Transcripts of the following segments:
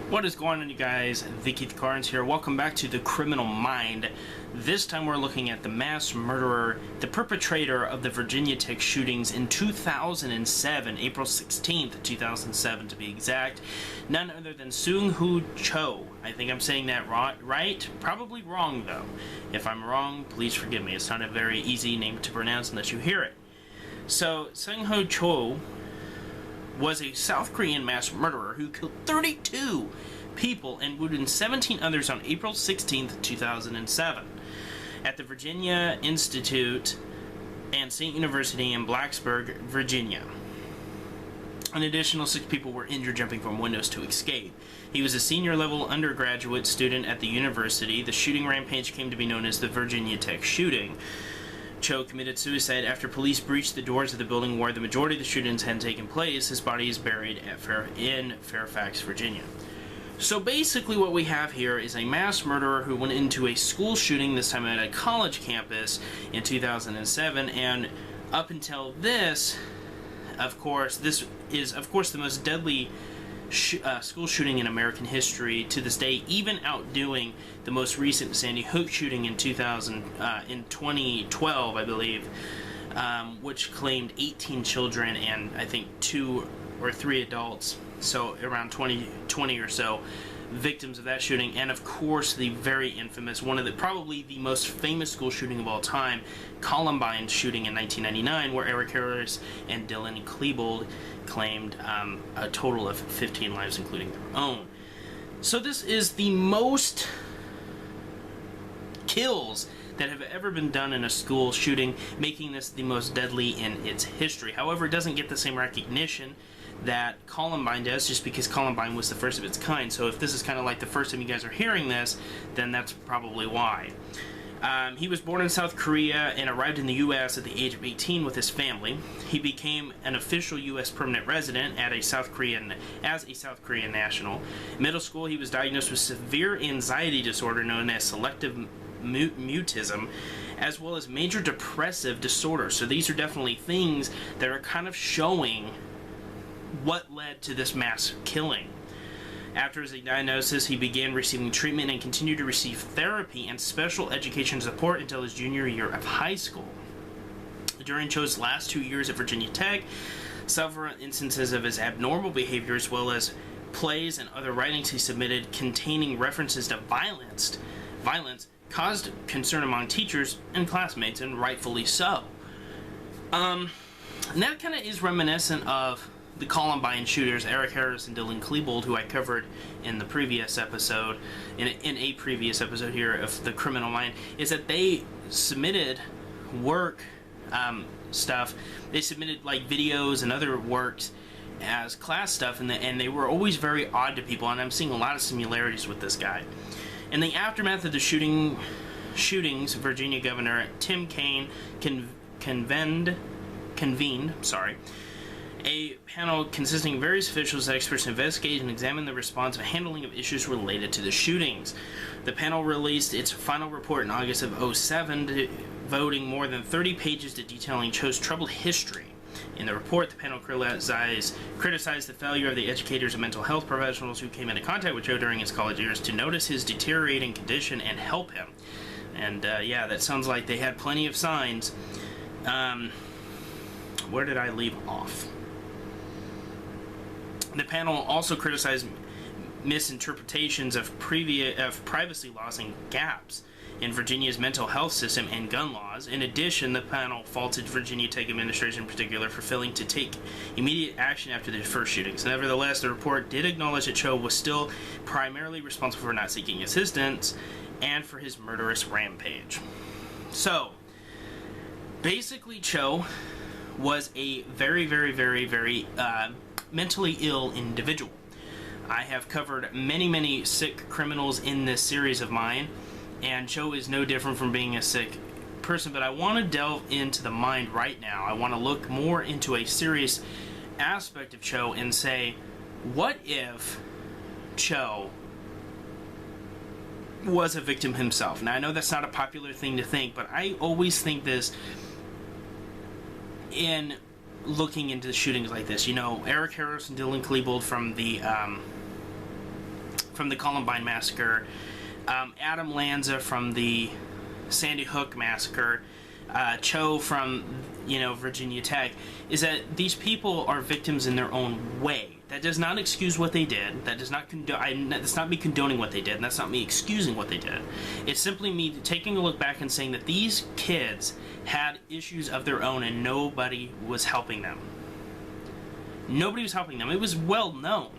What is going on, you guys? The Keith Carnes here. Welcome back to The Criminal Mind. This time we're looking at the mass murderer, the perpetrator of the Virginia Tech shootings in 2007, April 16th, 2007 to be exact. None other than Seung-Hui Cho. I think I'm saying that right? Probably wrong, though. If I'm wrong, please forgive me. It's not a very easy name to pronounce unless you hear it. So, Seung-Hui Cho was a South Korean mass murderer who killed 32 people and wounded 17 others on April 16, 2007 at the Virginia Institute and State University in Blacksburg, Virginia. An additional 6 people were injured jumping from windows to escape. He was a senior-level undergraduate student at the university. The shooting rampage came to be known as the Virginia Tech shooting. Cho committed suicide after police breached the doors of the building where the majority of the shootings had taken place. His body is buried in Fairfax, Virginia. So basically what we have here is a mass murderer who went into a school shooting, this time at a college campus in 2007, and up until this, of course, this is the most deadly school shooting in American history to this day, even outdoing the most recent Sandy Hook shooting in 2012, I believe, which claimed 18 children and I think 2 or 3 adults, so around 20 or so victims of that shooting. And of course the very infamous, probably the most famous school shooting of all time, Columbine shooting in 1999, where Eric Harris and Dylan Klebold claimed a total of 15 lives, including their own. So this is the most kills that have ever been done in a school shooting, making this the most deadly in its history. However, it doesn't get the same recognition that Columbine does, just because Columbine was the first of its kind. So if this is kind of like the first time you guys are hearing this, then that's probably why. He was born in South Korea and arrived in the U.S. at the age of 18 with his family. He became an official U.S. permanent resident as a South Korean national. In middle school, he was diagnosed with severe anxiety disorder known as selective mutism, as well as major depressive disorder. So these are definitely things that are kind of showing what led to this mass killing. After his diagnosis, he began receiving treatment and continued to receive therapy and special education support until his junior year of high school. During Cho's last 2 years at Virginia Tech, several instances of his abnormal behavior, as well as plays and other writings he submitted containing references to violence caused concern among teachers and classmates, and rightfully so. And that kind of is reminiscent of the Columbine shooters, Eric Harris and Dylan Klebold, who I covered in the previous episode, in a previous episode here of The Criminal Mind, is that they submitted work stuff. They submitted like videos and other works as class stuff, and they were always very odd to people, and I'm seeing a lot of similarities with this guy. In the aftermath of the shootings, Virginia Governor Tim Kaine convened a panel consisting of various officials and experts to investigate and examine the response and handling of issues related to the shootings. The panel released its final report in August of 2007, devoting more than 30 pages to detailing Cho's troubled history. In the report, the panel criticized the failure of the educators and mental health professionals who came into contact with Cho during his college years to notice his deteriorating condition and help him. And yeah, that sounds like they had plenty of signs. Where did I leave off? The panel also criticized misinterpretations of privacy laws and gaps in Virginia's mental health system and gun laws. In addition, the panel faulted Virginia Tech administration in particular for failing to take immediate action after the first shootings. Nevertheless, the report did acknowledge that Cho was still primarily responsible for not seeking assistance and for his murderous rampage. So, basically, Cho was a very, very, very, very mentally ill individual. I have covered many, many sick criminals in this series of mine, and Cho is no different from being a sick person, but I want to delve into the mind right now. I want to look more into a serious aspect of Cho and say, what if Cho was a victim himself? Now, I know that's not a popular thing to think, but I always think this in looking into shootings like this. You know, Eric Harris and Dylan Klebold from the from the Columbine massacre, Adam Lanza from the Sandy Hook massacre, Cho from, Virginia Tech, is that these people are victims in their own way. That does not excuse what they did. That does not that's not me condoning what they did, and that's not me excusing what they did. It's simply me taking a look back and saying that these kids had issues of their own and nobody was helping them. Nobody was helping them. It was well known.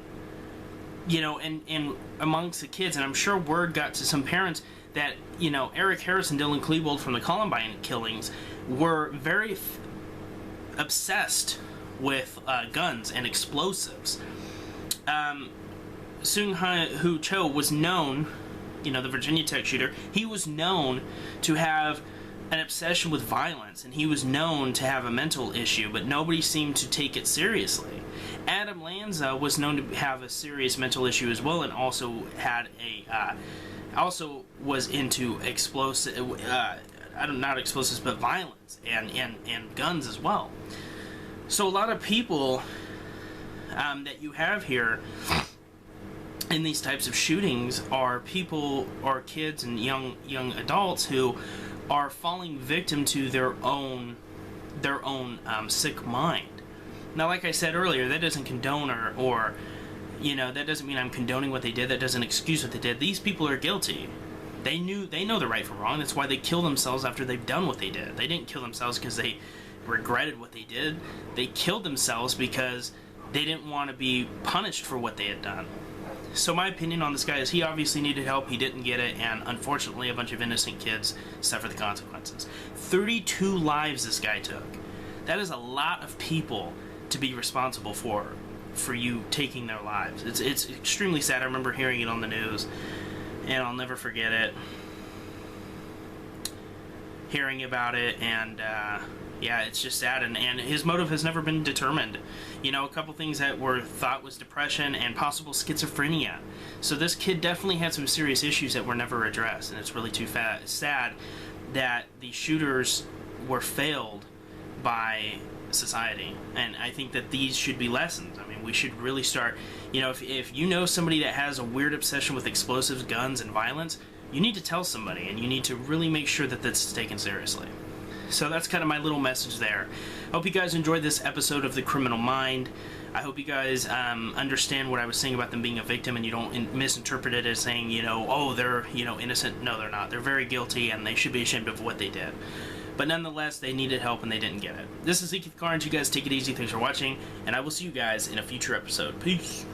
And amongst the kids, and I'm sure word got to some parents that, Eric Harris and Dylan Klebold from the Columbine killings were very obsessed with guns and explosives. Seung-Hui Cho was known, the Virginia Tech shooter, he was known to have an obsession with violence, and he was known to have a mental issue, but nobody seemed to take it seriously. Adam Lanza was known to have a serious mental issue as well, and also had also was into not explosives, but violence and guns as well. So a lot of people that you have here in these types of shootings are people, or kids and young adults who are falling victim to their own sick mind. Now, like I said earlier, that doesn't condone or that doesn't mean I'm condoning what they did. That doesn't excuse what they did. These people are guilty. They know the right from wrong. That's why they kill themselves after they've done what they did. They didn't kill themselves because they regretted what they did. They killed themselves because they didn't want to be punished for what they had done. So my opinion on this guy is he obviously needed help, he didn't get it, and unfortunately a bunch of innocent kids suffer the consequences. 32 lives this guy took. That is a lot of people to be responsible for you taking their lives. It's extremely sad. I remember hearing it on the news, and I'll never forget it. Hearing about it, and yeah, it's just sad, and his motive has never been determined. A couple things that were thought was depression and possible schizophrenia. So this kid definitely had some serious issues that were never addressed, and it's really too sad that the shooters were failed by society. And I think that these should be lessons. I mean, we should really start, if you know somebody that has a weird obsession with explosives, guns, and violence, you need to tell somebody, and you need to really make sure that that's taken seriously. So that's kind of my little message there. I hope you guys enjoyed this episode of The Criminal Mind. I hope you guys understand what I was saying about them being a victim, and you don't misinterpret it as saying, oh, they're, innocent. No, they're not. They're very guilty, and they should be ashamed of what they did. But nonetheless, they needed help, and they didn't get it. This is Zeke Carnes. You guys take it easy. Thanks for watching, and I will see you guys in a future episode. Peace.